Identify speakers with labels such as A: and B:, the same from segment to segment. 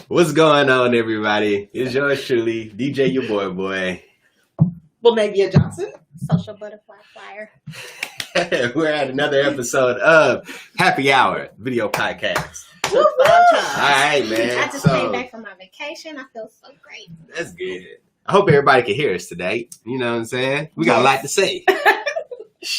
A: What's going on, everybody? It's yours truly, DJ your boy.
B: Well, Navia Johnson.
C: Social butterfly flyer.
A: We're at another episode of Happy Hour Video Podcast.
B: All
A: Alright, man.
C: I just came back from my vacation. I feel so great.
A: That's good. I hope everybody can hear us today. You know what I'm saying? We got a lot to say.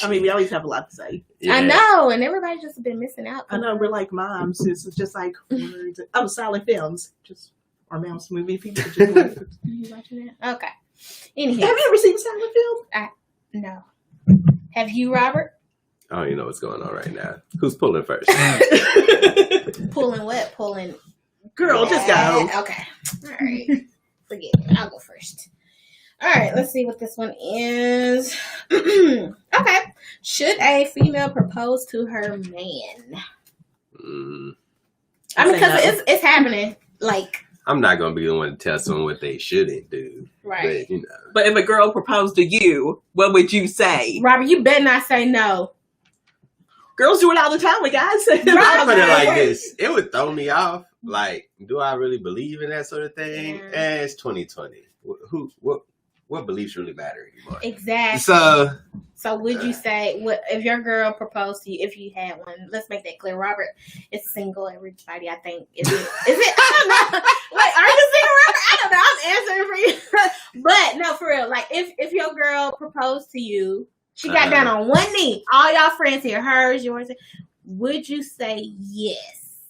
B: I mean, we always have a lot to say.
A: Yeah.
C: I know, and everybody's just been missing out.
B: I know we're like moms. It's just like words. Oh, silent films. Just our moms movie people. Just
C: Are you watching that? Okay. Anyhow.
B: Have you ever seen a silent film?
C: No. Have you, Robert?
A: I don't even know what's going on right now. Who's pulling first?
C: Pulling what? Pulling.
B: Girl, just go.
C: Okay. All right. Forget it. I'll go first. All right. Let's see what this one is. Okay. Should a female propose to her man? I mean, because it's happening. Like.
A: I'm not going to be the one to tell someone what they shouldn't do.
C: Right.
A: But,
B: But if a girl proposed to you, what would you say?
C: Robert, you better not say no.
B: Girls do it all the time with guys.
A: I put it like this. It would throw me off. Like, do I really believe in that sort of thing?
C: Yeah.
A: It's 2020. What beliefs really matter anymore?
C: Exactly. So would you say, what if your girl proposed to you, if you had one? Let's make that clear. Robert is single, everybody, I think. Is it? I don't know. Wait, are you single, Robert? I don't know. I'm answering for you. But no, for real. Like, if your girl proposed to you, she got down on one knee, all y'all friends here, hers, yours, would you say yes?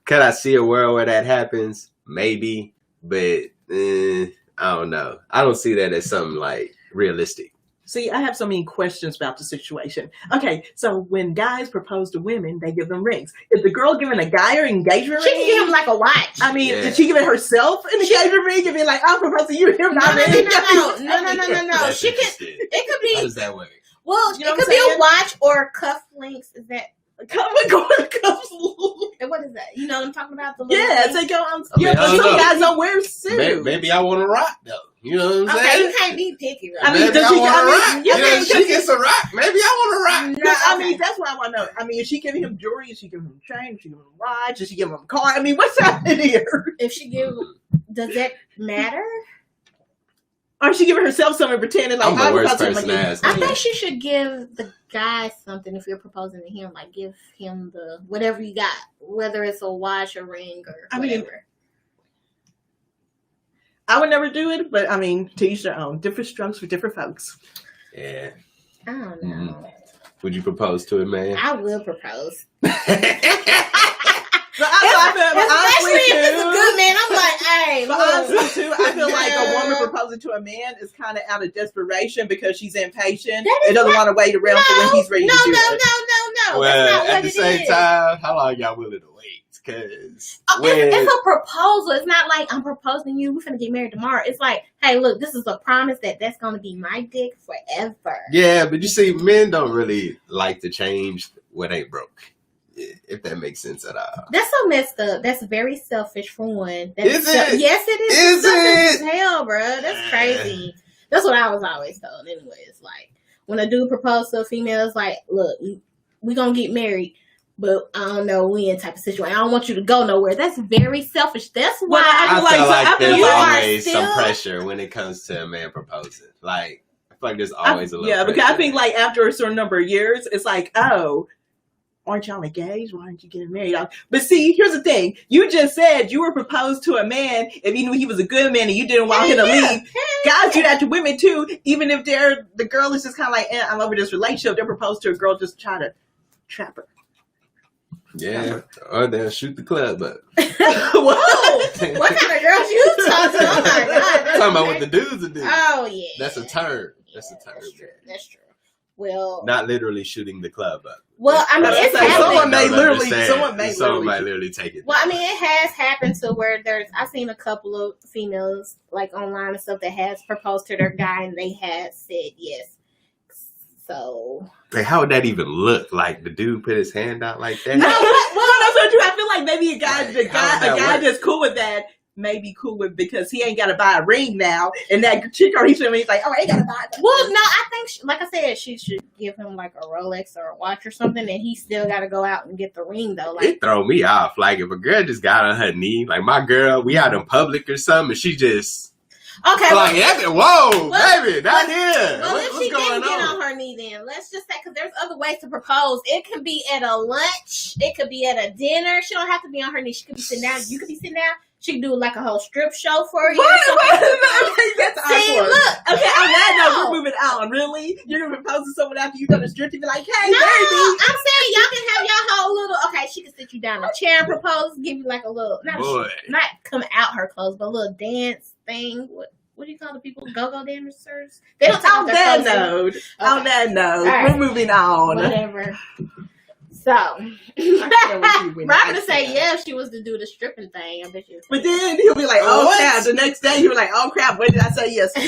A: Could I see a world where that happens? Maybe. But I don't know. I don't see that as something like realistic.
B: See, I have so many questions about the situation. Okay, so when guys propose to women, they give them rings. Is the girl giving a guy her engagement
C: She
B: ring?
C: can give him like a watch.
B: I mean,
A: Yeah.
B: Did she give it herself an engagement ring and be like, I'll propose to you, him not ring?
C: No.
A: That's
C: She can.
A: interesting.
C: It could
A: How
C: be.
A: does that work?
C: Well,
B: You know
C: it
B: what
C: could
B: I'm
C: be a watch or cufflinks. Is that?
B: Come and go to
C: What is that? You know what I'm talking about? The
B: Yeah,
C: thing?
B: they go on.
A: I mean,
B: Yeah,
A: I
B: but
A: don't
B: some
A: know.
B: guys don't wear suits.
A: Maybe I want to rock, though. You know what I'm
C: Okay,
A: saying?
C: you can't be picky. Right?
B: I mean,
A: Maybe
B: does
A: I
B: she-
A: want
B: I
A: to
B: mean,
A: rock.
B: yeah,
A: You know,
B: I
A: she
B: mean,
A: gets a rock. Maybe I want to rock.
C: No,
B: I
C: okay.
B: mean, that's what I want to know. I mean, is she giving him jewelry? Is she giving him a chain? Is she giving him a watch? Is she giving him a car? I mean, what's happening here?
C: If she give, does that matter?
B: Or is she giving herself something pretending like
A: I'm the
B: I'm
A: worst
B: about to
A: person
B: like,
A: to ask.
C: I think she should give the guy something if you're proposing to him. Like, give him the whatever you got, whether it's a watch, a ring, or
B: I mean,
C: whatever.
B: I would never do it, but I mean, to each their own. Different strokes for different folks.
A: Yeah.
C: I don't know.
A: Would you propose to a man?
C: I will propose.
B: But honestly,
C: Especially if it's a good man. I'm like, hey,
B: But
C: look.
B: honestly, too, I feel like a woman proposing to a man is kind of out of desperation because she's impatient
C: That is
B: and doesn't
C: not-
B: want to wait around for when he's ready
C: no,
B: to do
C: no,
B: it.
C: no. That's
A: Well,
C: not what
A: at the
C: it
A: same
C: is.
A: time, how long y'all willing to wait? Because
C: It's a proposal. It's not like I'm proposing to you. We're gonna get married tomorrow. It's like, hey, look, this is a promise that's gonna be my dick forever.
A: yeah, but you see, men don't really like to change what ain't broke. If that makes sense at all.
C: That's so messed up. That's very selfish for one.
A: Is it?
C: Yes, it is.
A: Is
C: It's selfish
A: it?
C: as hell, bro. That's crazy. That's what I was always told. Anyway, it's like when a dude proposes to a female, it's like, look, we gonna get married. But I don't know when type of situation. I don't want you to go nowhere. That's very selfish. That's why
B: Well,
A: I
B: feel like-
A: feel like
B: I feel
A: there's
C: you are
A: always some
C: still-
A: pressure when it comes to a man proposing. Like, I feel like there's always a little
B: Yeah, because I
A: pressure.
B: think like after a certain number of years, it's like, oh, aren't y'all engaged? Why aren't you getting married? But see, here's the thing. You just said you were proposed to a man if you knew he was a good man and you didn't want him to leave. Guys do that to women too, even if the girl is just kind of like, I'm over this relationship. They're proposed to a girl just try to trap her.
A: Yeah, or they'll shoot the club up.
C: what kind of girls you talking to? Oh my god.
A: Talking about what the dudes are doing.
C: Oh yeah.
A: That's a term. That's
C: Yeah,
A: a term.
C: That's true. That's true. Well,
A: Not literally shooting the club up.
C: well, I mean, it's
B: So someone
C: happened.
B: may
A: literally take it.
C: Well, I mean, it has happened to where I've seen a couple of females like online and stuff that has proposed to their guy and they had said yes. So
A: Like, how would that even look? Like, the dude put his hand out like that?
B: No, well, that's what I feel like maybe a guy
A: Like, how would that work?
B: that's cool with that may be cool with because he ain't got to buy a ring now. And that chick or he's like, oh, I ain't got to buy it.
C: Well, no, I think, like I said, she should give him like a Rolex or a watch or something, and he still got to go out and get the ring though. Like,
A: It throw me off. Like if a girl just got on her knee, like my girl, we out in public or something, and she just
C: okay,
A: like, whoa,
C: well,
A: baby, not here.
C: well, if
A: What's
C: she
A: going
C: didn't get
A: on?
C: on her knee, then let's just say, because there's other ways to propose. It could be at a lunch. It could be at a dinner. She don't have to be on her knee. She could be sitting down. You could be sitting down. She could do like a whole strip show for you.
B: That's
C: See,
B: awkward.
C: look.
B: Okay, on that
C: No.
B: note, we're moving on. Really? You're going to propose to someone after you done a strip and be like, hey,
C: No,
B: baby.
C: I'm saying y'all can have your whole little. Okay, she can sit you down in a chair and propose, give you like a little,
A: Boy.
C: not come out her clothes, but a little dance thing. What do you call the people? Go-go dancers? They don't take
B: On
C: off their
B: that
C: clothes in-
B: note, on that note,
C: All right.
B: we're moving on.
C: Whatever. So, Robert to say yeah if she was to do the stripping thing. I bet you.
B: But then he'll be like, oh,
A: What?
B: crap. The next day, he'll be like, oh, crap, what did I say yes to?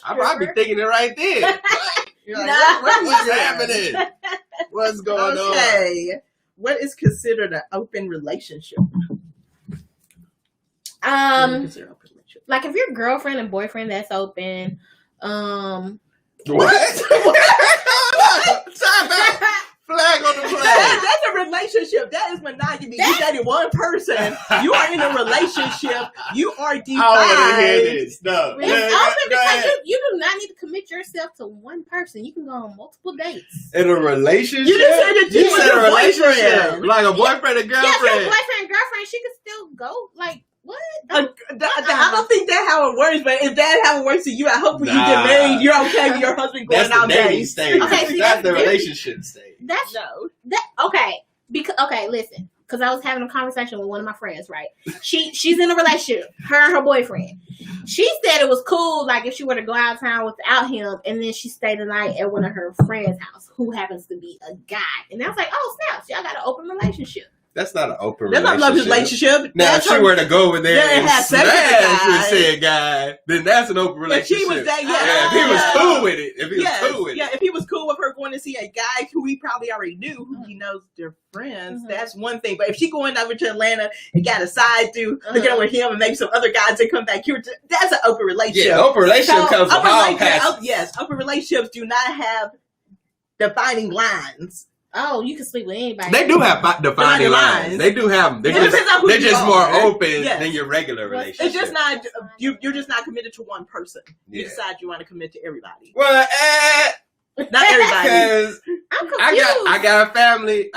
A: I probably thinking it right there.
B: You're like,
C: No.
A: What's happening? What's going on?
B: Okay. What is considered an open relationship? Considered open relationship?
C: Like if your girlfriend and boyfriend, that's open.
A: What? Time out. Flag on the flag.
B: That's a relationship. That is monogamy. You dated one person. You are in a relationship. You are
A: I don't want to hear
B: defined.
A: this. No.
C: It's open because you do not need to commit yourself to one person. You can go on multiple dates.
A: In a relationship?
B: You just said that you
A: You
B: was
A: said
B: a
A: a relationship.
B: boyfriend.
A: Like a boyfriend and
C: Yeah, if your
A: girlfriend.
C: boyfriend and girlfriend, she can still go. Like what?
B: I don't think that's how it works, but if that's how it works to you, I hope when you get
A: Nah.
B: married, you're okay with your husband going
A: That's the
B: out
A: dating
B: dates.
A: stage.
C: Okay, see,
A: That's the
C: that's
A: relationship stage.
C: That's
B: No.
C: okay. Because listen. Because I was having a conversation with one of my friends, right? She's in a relationship, her and her boyfriend. She said it was cool, like if she were to go out of town without him, and then she stayed the night at one of her friends' house, who happens to be a guy. And I was like, oh snaps, y'all got an open relationship.
A: That's not an open
B: That's not
A: relationship.
B: a love relationship.
A: Now,
B: That's
A: if she
B: her-
A: were to go over there
B: Yeah,
A: and
B: have sex with the
A: smash
B: guy.
A: with said guy, then that's an open
B: If
A: relationship.
B: she was that,
A: Yeah, if he was cool with it. If he was
B: Yes,
A: cool with
B: yeah,
A: it.
B: if he was cool with her going to see a guy who he probably already knew, who he knows they're friends,
C: Mhm.
B: that's one thing. But if she going over to Atlanta and got a side through hooking up with him and maybe some other guys that come back here, that's an open relationship.
A: Yeah, open relationship
B: So,
A: comes with
B: open
A: all
B: relationship-
A: passes.
B: yes, open relationships do not have defining lines.
C: Oh, you can sleep with anybody.
A: They do have defining
B: Defining
A: lines.
B: lines.
A: They do have them. They're
B: It depends on who
A: they're
B: you
A: just
B: are.
A: more open
B: Yes.
A: than your regular
C: Well,
A: relationship.
B: It's just not you're just not committed to one person. You
A: Yeah.
B: decide you want to commit to everybody.
A: Well,
B: Not everybody.
A: because
C: I'm confused.
A: I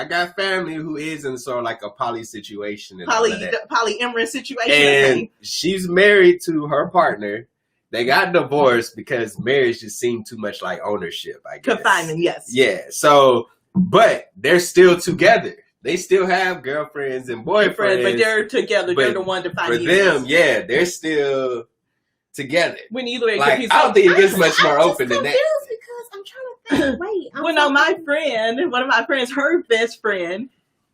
A: got a family who is in sort of like a poly situation and all of that.
B: Polyamorous situation.
A: And
B: okay.
A: she's married to her partner. They got divorced because marriage just seemed too much like ownership, I guess.
B: Confinement, yes.
A: Yeah. So, but they're still together. They still have girlfriends and boyfriends.
B: But they're together.
A: But
B: They're the one
A: for
B: defining
A: them, yeah, they're still together.
B: When either way,
A: Like, I don't think it gets much more open than that.
C: I'm confused because I'm trying to think. Wait, I'm
B: Well, no, my friend, one of my friends, her best friend,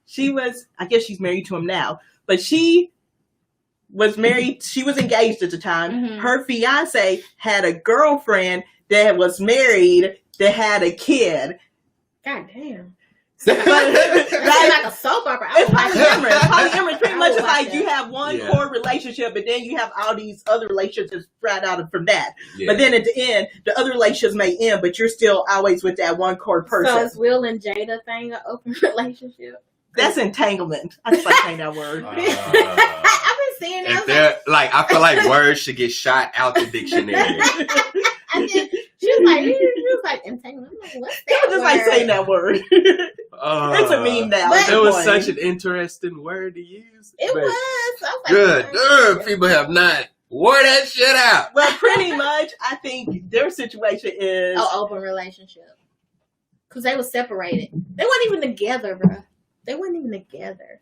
B: she was, I guess she's married to him now, but she was married, she was engaged at the time.
C: Mhm.
B: Her fiance had a girlfriend that was married that had a kid.
C: God damn.
B: But,
C: That's
B: right?
C: like a soap opera. I
B: It's
C: would watch
B: polyamorous.
C: that.
B: Polyamorous pretty
C: I
B: much
C: would
B: is
C: watch
B: like
C: that.
B: you have one
A: Yeah.
B: core relationship, but then you have all these other relationships spread out from that.
A: Yeah.
B: But then at the end, the other relationships may end, but you're still always with that one core person.
C: So is Will and Jada thing an open relationship?
B: That's entanglement. I just like saying that word.
C: I've been seeing
A: if
C: that.
A: they're like, I feel like words should get shot out the dictionary.
C: And then she was like entanglement. I'm like, what's
B: I
C: that?
B: just like
C: word?
B: saying that word. It's a meme now.
C: But-
B: It's
A: It was
B: funny.
A: such an interesting word to use.
C: It
A: but
C: was. I was like,
A: good.
C: oh,
A: People have not wore that shit out.
B: Well, pretty much, I think their situation is.
C: Oh, open relationship. Because they were separated. They weren't even together, bro. They weren't even together.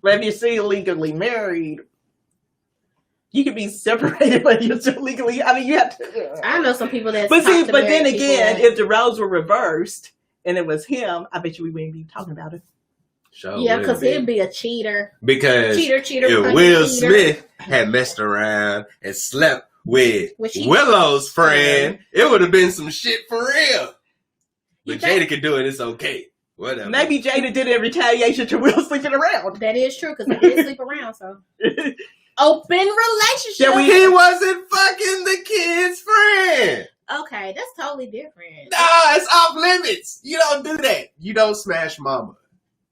B: But if you're still legally married, you can be separated, but you're still legally. I mean, you have to.
C: I know some people that.
B: But see,
C: talk to
B: but then
C: married
B: again,
C: people.
B: if the roles were reversed and it was him, I bet you we wouldn't be talking about it.
A: Sure
C: yeah,
A: would
C: because
A: be.
C: he'd be a cheater.
A: Because
C: Cheater.
A: if
C: puncher,
A: Will
C: cheater.
A: Smith had messed around and slept with
C: Well, she-
A: Willow's friend, it would have been some shit for real.
C: You
A: But
C: think-
A: Jada could do it, it's okay. Whatever.
B: Maybe Jada did it in retaliation to Will sleeping around.
C: That is true because he did sleep around. So open relationship.
A: He wasn't fucking the kid's friend.
C: Okay, that's totally different.
A: Nah, it's off limits. You don't do that. You don't smash mama.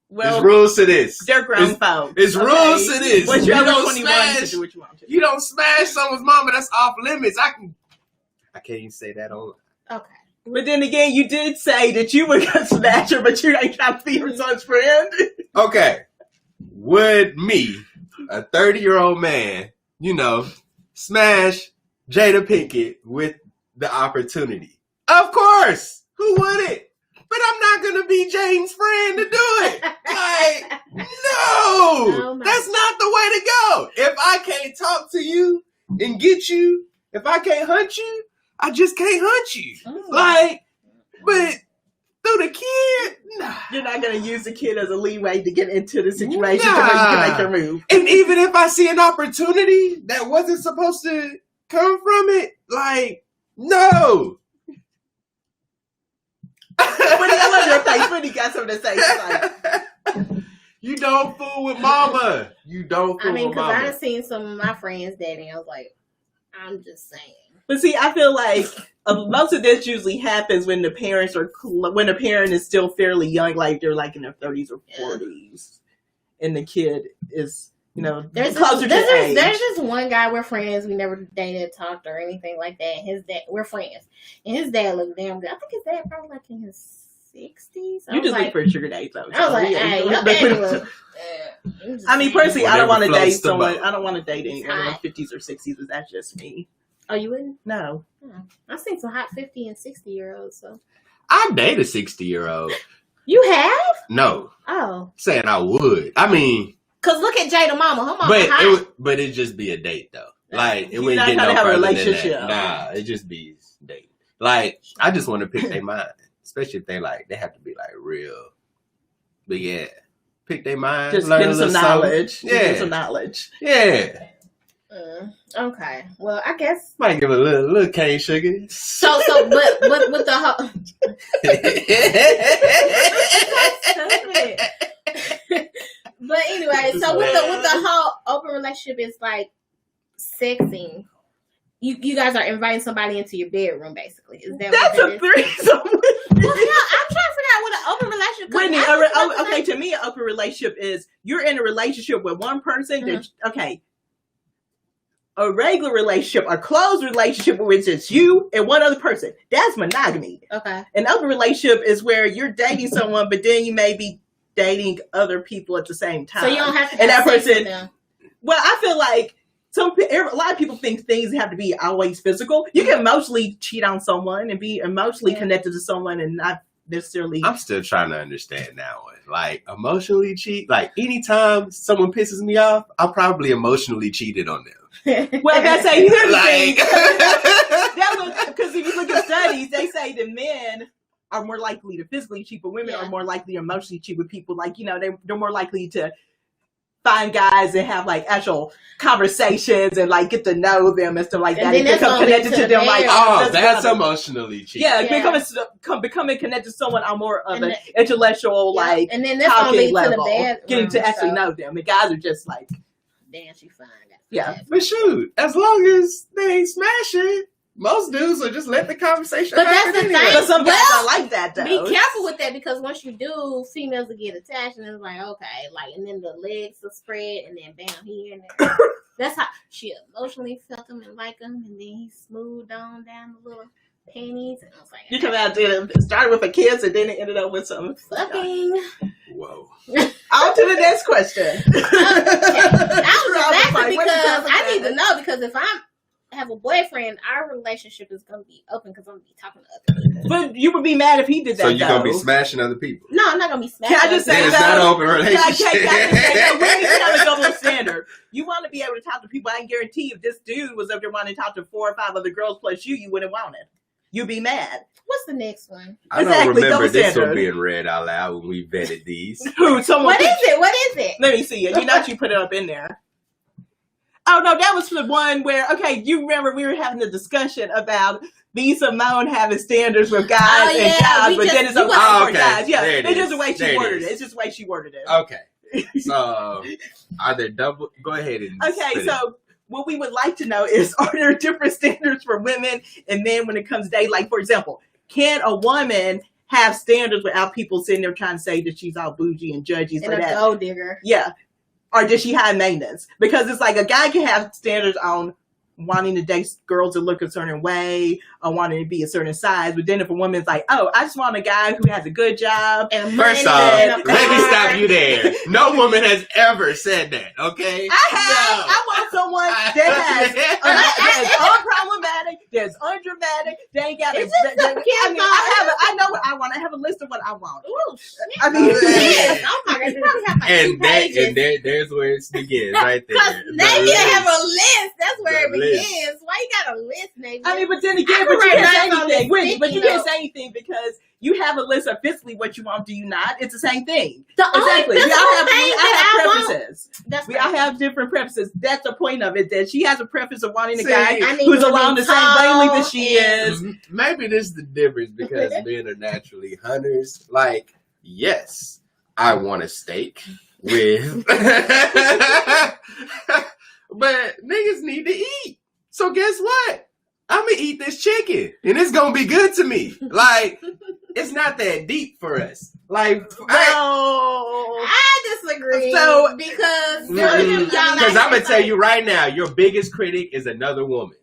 B: Well,
A: There's rules to this.
B: they're grown folks.
A: There's rules to this.
B: Once
A: You
B: you're
A: don't
B: 21, you can
A: smash.
B: do what you want to.
A: You don't smash someone's mama. That's off limits. I can't even say that on.
C: Okay.
B: But then again, you did say that you were gonna smash her, but you ain't trying to be her son's friend.
A: Okay. Would me, a 30-year-old man, smash Jada Pinkett with the opportunity? Of course. Who wouldn't? But I'm not gonna be Jane's friend to do it. Like, no,
C: Oh
A: that's not the way to go. If I can't talk to you and get you, if I can't hunt you, I just can't hunt you. Like, but through the kid, nah.
B: You're not gonna use the kid as a leeway to get into the situation to where you can make her move.
A: And even if I see an opportunity that wasn't supposed to come from it, like, no.
B: When I love your face when he got something to say, he's like,
A: you don't fool with mama. You don't fool with
C: because
A: mama.
C: I've seen some of my friends dating. I was like, I'm just saying.
B: but see, I feel like most of this usually happens when the parents are when the parent is still fairly young, like they're like in their 30s or 40s, and the kid is closer to age.
C: There's just one guy we're friends. We never dated, talked, or anything like that. His dad, we're friends, and his dad looked damn good. I think his dad probably like in his 60s.
B: You just look for a sugar date, though.
C: I was like, hey, your daddy look.
B: I mean, personally, I don't want to
A: Whatever
B: date
A: floats the
B: someone.
A: boat.
B: I don't want to date anyone in their 50s or 60s, but that's just me.
C: Oh, you wouldn't?
B: No.
C: I've seen some hot 50 and 60-year-olds. So
A: I've dated a 60-year-old.
C: you have?
A: No,
C: Oh,
A: saying I would. I mean,
C: cause look at Jada Mama. Her mama hot.
A: but it'd just be a date though. Like it
B: You're
A: wouldn't
B: not
A: get
B: trying
A: no
B: to have a
A: further than
B: relationship.
A: that. Nah, it just be date. Like I just want to pick their mind, especially if they have to be like real. But yeah, pick their mind.
B: Just
A: learn
B: give
A: a
B: them some
A: little something.
B: knowledge.
A: Yeah.
B: Give them some knowledge.
A: Yeah,
C: Okay. Well, I guess.
A: might give a little cane sugar.
C: So, but with the whole. But anyway, so with the whole open relationship, it's like sexing. You guys are inviting somebody into your bedroom, basically. Is that
B: That's
C: what
B: a
C: that is?
B: threesome.
C: Well, yeah, I'm trying to figure out what an open relationship.
B: Whitney, okay, to me, an open relationship is you're in a relationship with one person. Okay, a regular relationship, a closed relationship, which is you and one other person. That's monogamy.
C: Okay.
B: An open relationship is where you're dating someone, but then you may be dating other people at the same time.
C: So you don't have to.
B: And that
C: have sex with
B: person.
C: them.
B: Well, I feel like a lot of people think things have to be always physical. You can emotionally cheat on someone and be emotionally connected to someone and not necessarily.
A: I'm still trying to understand that one. Like emotionally cheat. Like anytime someone pisses me off, I probably emotionally cheated on them.
B: Well, that's a huge
A: Like,
B: thing. Because if you look at studies, they say that men are more likely to physically cheat, but women are more likely to emotionally cheat with people. Like, they're more likely to find guys and have like actual conversations and like get to know them and stuff like that. And become connected to them. Like,
A: that's emotionally cheating.
B: Yeah, becoming connected to someone on more of an intellectual, like,
C: and then that's gonna lead to the bed,
B: getting to actually know them. And guys are just like,
C: damn, she fine.
A: Yeah, but shoot, as long as they ain't smashing, most dudes will just let the conversation
C: but
A: happen.
C: that's the
A: anyway.
C: thing.
B: But some guys are like that, though.
C: Be careful with that because once you do, females will get attached and it's like, okay, like, and then the legs will spread and then bam, he in there. That's how she emotionally felt him and liked him, and then he smoothed on down the little panties, and I was like,
B: You come out there, it started with a kiss and then it ended up with some
C: fucking.
A: Whoa.
B: On to the next question.
C: I was laughing because I need to know, because if I have a boyfriend, our relationship is going to be open because I'm going to be talking to other people.
B: But you would be mad if he did that,
A: So you're going to be smashing other people?
C: No, I'm not going to be smashing.
B: Can I just say
A: It's not an open
B: Can I
A: relationship.
B: just say that? We need to have a double standard. You want to be able to talk to people. I can guarantee if this dude was up there wanting to talk to 4 or 5 other girls plus you wouldn't want it. You'd be mad.
C: What's the next one?
A: I don't
B: Exactly,
A: remember
B: double
A: this
B: standard.
A: one being read out loud when we vetted these.
B: Who? Someone.
C: What is it? What is it?
B: Let me see it. You put it up in there. Oh no, that was the one where you remember we were having a discussion about B. Simone having standards with guys and guys, but then it's okay for guys. Yeah, it's just the way she worded it. It's just the way she worded it.
A: Okay. So are there double? Go ahead and.
B: Okay, so what we would like to know is, are there different standards for women and men when it comes to dating? Like, for example, can a woman have standards without people sitting there trying to say that she's all bougie and judgy
C: and a gold digger?
B: Yeah. Or does she have maintenance? Because it's like a guy can have standards on wanting to date girls that look a certain way or wanting to be a certain size. But then if a woman's like, oh, I just want a guy who has a good job.
C: And
A: first off, let me stop you there. No woman has ever said that, okay?
B: I want someone that is unproblematic, that's undramatic, they ain't got I know what I want. I have a list of what I want.
C: Ooh, shit.
B: I mean,
C: oh my God, you probably have like
A: and there's where it begins, right there.
C: Because Navy have a list. That's where it begins. Why you got a list, Navy?
B: I mean, but then again, you can't say anything. But you can't say anything because you have a list of physically what you want. Do you not? It's the same thing.
C: Exactly.
B: We all have preferences.
C: We all
B: have different preferences. That's the point of it. That she has a preference of wanting a guy who's along the same wavelength that she is.
A: Maybe this is the difference because men are naturally hunters. Like, yes, I want a steak with, but niggas need to eat. So guess what? I'm gonna eat this chicken, and it's gonna be good to me. Like, it's not that deep for us. Like,
C: I disagree.
B: So
C: because
A: I'm gonna tell you right now, your biggest critic is another woman.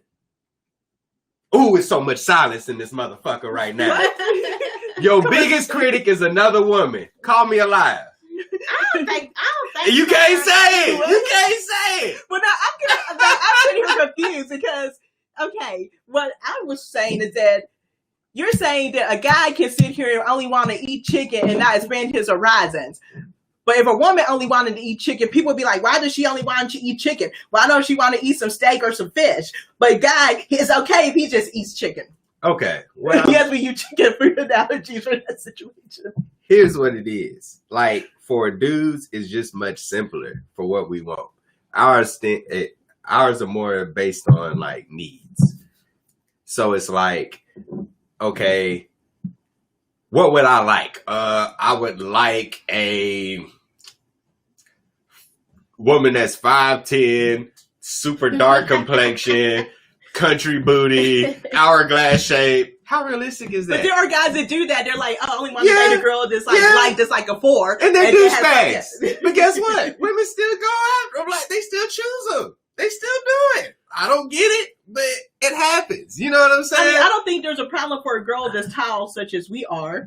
A: Ooh, it's so much silence in this motherfucker right now. Your biggest critic is another woman. Call me a liar.
C: I don't think
A: you can't say it. You can't say it.
B: But no, I'm sitting here confused because, okay, what I was saying is that you're saying that a guy can sit here and only want to eat chicken and not expand his horizons. But if a woman only wanted to eat chicken, people would be like, why does she only want to eat chicken? Why don't she want to eat some steak or some fish? But a guy, it's okay if he just eats chicken.
A: Okay. Well,
B: he has to use chicken food analogies for that situation.
A: Here's what it is. Like, for dudes, it's just much simpler for what we want. Ours are more based on, like, needs. So it's like, okay, what would I like? I would like a woman that's 5'10", super dark complexion, country booty, hourglass shape. How realistic is that?
B: But there are guys that do that. They're like, oh, I only want to date a girl that's like a 4.
A: And they do space. But guess what? Women still go after them. Like, they still choose them. They still do it. I don't get it, but it happens. You know what I'm saying?
B: I mean, I don't think there's a problem for a girl that's tall, such as we are,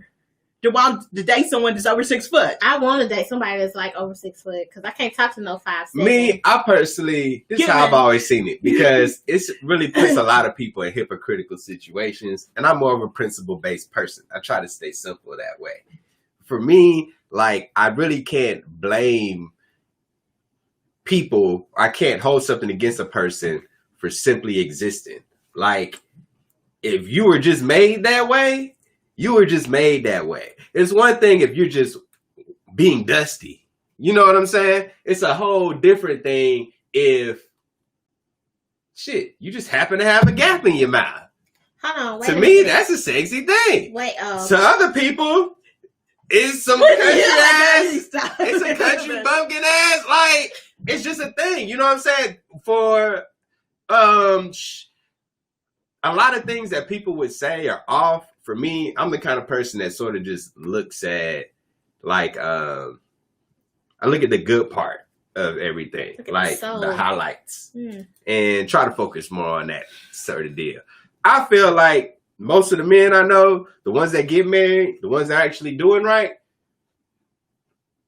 B: to want to date someone that's over 6 foot.
C: I want to date somebody that's like over 6 foot because I can't talk to no 5'7".
A: Me, I personally, this is how I've always seen it because it's really puts a lot of people in hypocritical situations, and I'm more of a principle-based person. I try to stay simple that way. For me, like, I really can't blame people. I can't hold something against a person for simply existing. Like, if you were just made that way, you were just made that way. It's one thing if you're just being dusty. You know what I'm saying? It's a whole different thing if, you just happen to have a gap in your mouth.
C: Hold on, wait.
A: To me, that's a sexy thing.
C: Wait,
A: to other people, it's some country ass. It's a country bumpkin ass. Like, it's just a thing. You know what I'm saying? For a lot of things that people would say are off. For me, I'm the kind of person that sort of just looks at, like, I look at the good part of everything, like the highlights, and try to focus more on that sort of deal. I feel like most of the men I know, the ones that get married, the ones that are actually doing right,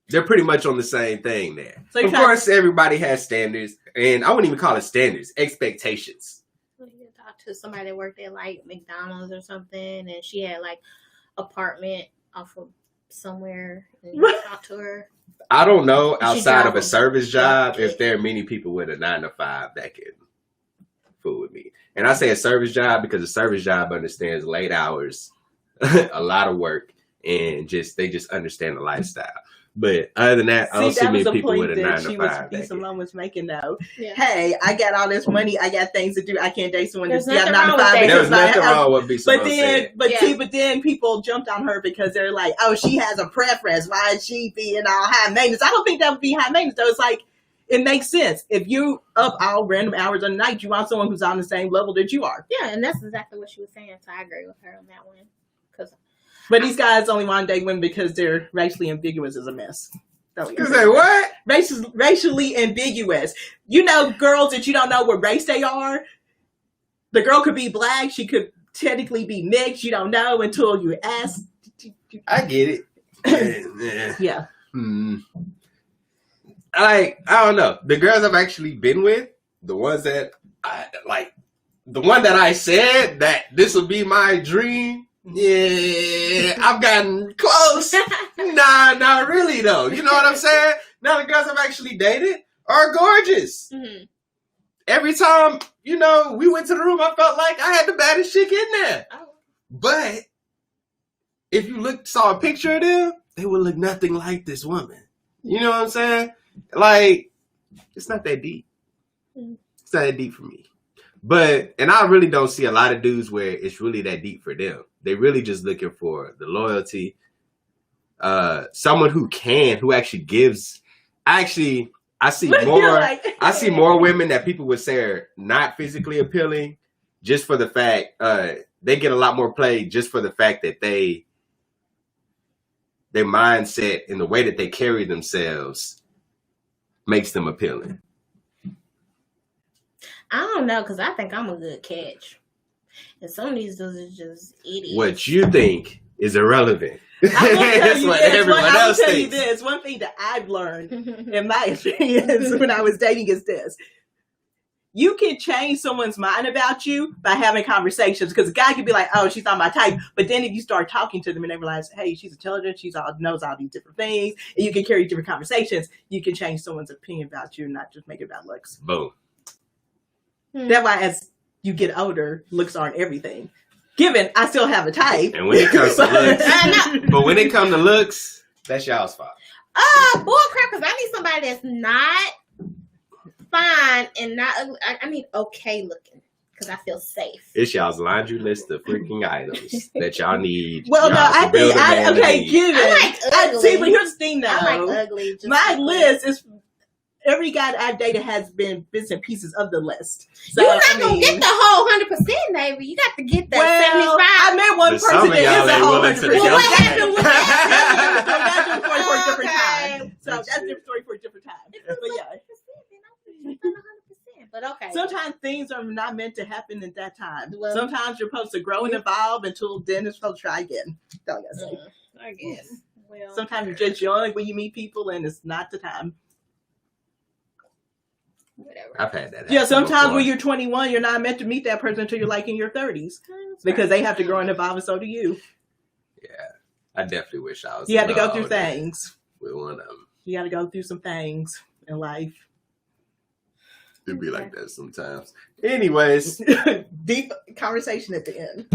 A: they're pretty much on the same thing there. So of course, everybody has standards, and I wouldn't even call it standards, expectations.
C: To somebody that worked at like McDonald's or something, and she had like apartment off of somewhere, and you talk to her.
A: I don't know outside of a service job if there are many people with a 9-to-5 that can fool with me. And I say a service job because a service job understands late hours, a lot of work, and they just understand the lifestyle. But other than that, I don't see
B: that was
A: many
B: a
A: people
B: point
A: with a 9
B: that
A: to
B: she
A: 5.
B: was Simone was making though.
C: Yeah.
B: Hey, I got all this money, I got things to do. I can't date someone that's
C: There's
B: got
C: nothing
B: 9 to
C: wrong with
B: 5
C: that.
A: There
B: because
A: was nothing wrong with what
B: but
A: Simone
B: then
A: said.
B: but
C: Yeah.
B: see, but then people jumped on her because they're like, oh, she has a preference. Why is she being all high maintenance? I don't think that would be high maintenance though. It's like it makes sense. If you up all random hours of the night, you want someone who's on the same level that you are.
C: Yeah, and that's exactly what she was saying. So I agree with her on that one.
B: But these guys only want to date women because they're racially ambiguous as a mess.
A: You say what?
B: Racially ambiguous. You know, girls that you don't know what race they are. The girl could be black. She could technically be mixed. You don't know until you ask.
A: I get it.
B: Yeah.
A: I don't know. The girls I've actually been with, the ones that I like, the one that I said that this would be my dream. Yeah, I've gotten close. Nah, not really though. You know what I'm saying? Now the girls I've actually dated are gorgeous.
C: Mm-hmm.
A: Every time, you know, we went to the room, I felt like I had the baddest chick in there.
C: Oh.
A: But if you saw a picture of them, they would look nothing like this woman. You know what I'm saying? Like, it's not that deep. It's not that deep for me. And I really don't see a lot of dudes where it's really that deep for them. They're really just looking for the loyalty. Someone who actually gives. I see more. I see more women that people would say are not physically appealing, just for the fact they get a lot more play just for the fact that their mindset and the way that they carry themselves makes them appealing.
C: I don't know, because I think I'm a good catch. And some of these dudes are just idiots.
A: What you think is irrelevant.
B: I'm gonna tell
A: That's
B: you
A: what
B: this.
A: everyone
B: I'm
A: else
B: gonna tell you
A: thinks.
B: this. One thing that I've learned in my experience when I was dating is this. You can change someone's mind about you by having conversations, because a guy could be like, oh, she's not my type. But then if you start talking to them and they realize, hey, she's intelligent, knows all these different things, and you can carry different conversations, you can change someone's opinion about you and not just make it about looks.
A: Boom.
B: That's why as you get older, looks aren't everything. Given I still have a type.
A: And when it comes to looks, but when it comes to looks, that's y'all's fault.
C: Bull crap, because I need somebody that's not fine and not ugly. I need okay looking, because I feel safe.
A: It's y'all's laundry list of freaking items that y'all need.
B: Well, no, I think given.
C: I like ugly.
B: See, but here's the thing, though.
C: I like ugly. Just
B: My
C: like
B: list is every guy I've dated has been bits and pieces of the list. So
C: you're not gonna get the whole 100%, baby. You got to get the 75.
B: I met one
A: But
B: person
A: some of
B: that
A: y'all
B: is a
A: ain't
B: whole
A: willing
B: 100%.
A: to
C: Well, what
A: Okay.
C: happened with that?
B: So that's a story for a different
C: Okay.
B: time. So that's a different story for a different time. But yeah.
C: But okay.
B: Sometimes things are not meant to happen at that time.
C: Well,
B: Sometimes you're supposed to grow and evolve until then it's supposed to try again. That's all I gotta say.
C: I guess. Well,
B: Sometimes you're just young when you meet people and it's not the time.
C: whatever.
A: I've had that.
B: Yeah,
A: happen
B: sometimes
A: before.
B: when you're 21, you're not meant to meet that person until you're like in your 30s. Because they have to grow and evolve, and so do you.
A: Yeah, I definitely wish I was.
B: You have to go
A: older
B: through things.
A: with one of them.
B: You got to go through some things in life.
A: It'd be like that sometimes. Anyways,
B: Deep conversation at the end.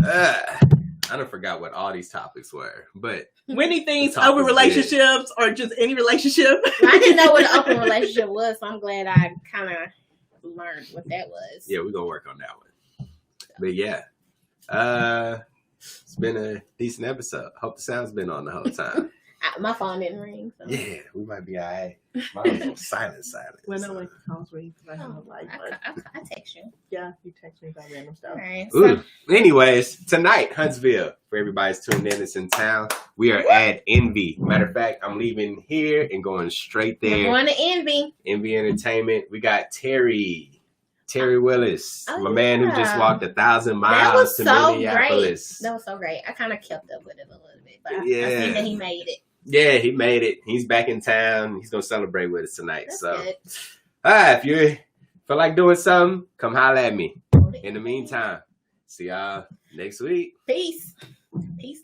A: I don't forgot what all these topics were, but
B: Many things
A: The top
B: over
A: is
B: relationships or just any relationship.
C: I didn't know what an open relationship was, so I'm glad I kind of learned what that was.
A: yeah, we're gonna work on that one. But yeah, it's been a decent episode. Hope the sound's been on the whole time.
C: My phone didn't ring. So.
A: Yeah, we might be all right. Mine was on silent.
B: When I
A: so.
B: went to calls me because I have no life. But
C: I text you.
B: yeah, you text me about random stuff.
C: All right.
A: Ooh. Anyways, tonight, Huntsville, for everybody's tuned in, it's in town. We are at Envy. Matter of fact, I'm leaving here and going straight
C: I'm
A: there.
C: going to Envy.
A: Envy Entertainment. We got Terry Willis,
C: Oh,
A: my man who just
C: yeah.
A: walked 1,000
C: That
A: miles
C: was
A: to
C: so
A: Minneapolis.
C: great. That was so great. I kind of kept up with it a little bit, but I
A: Yeah.
C: seen that he made it.
A: Yeah, he made it. He's back in town. He's gonna celebrate with us tonight.
C: That's
A: so,
C: good.
A: if you feel like doing something, come holler at me. In the meantime, see y'all next week.
C: Peace.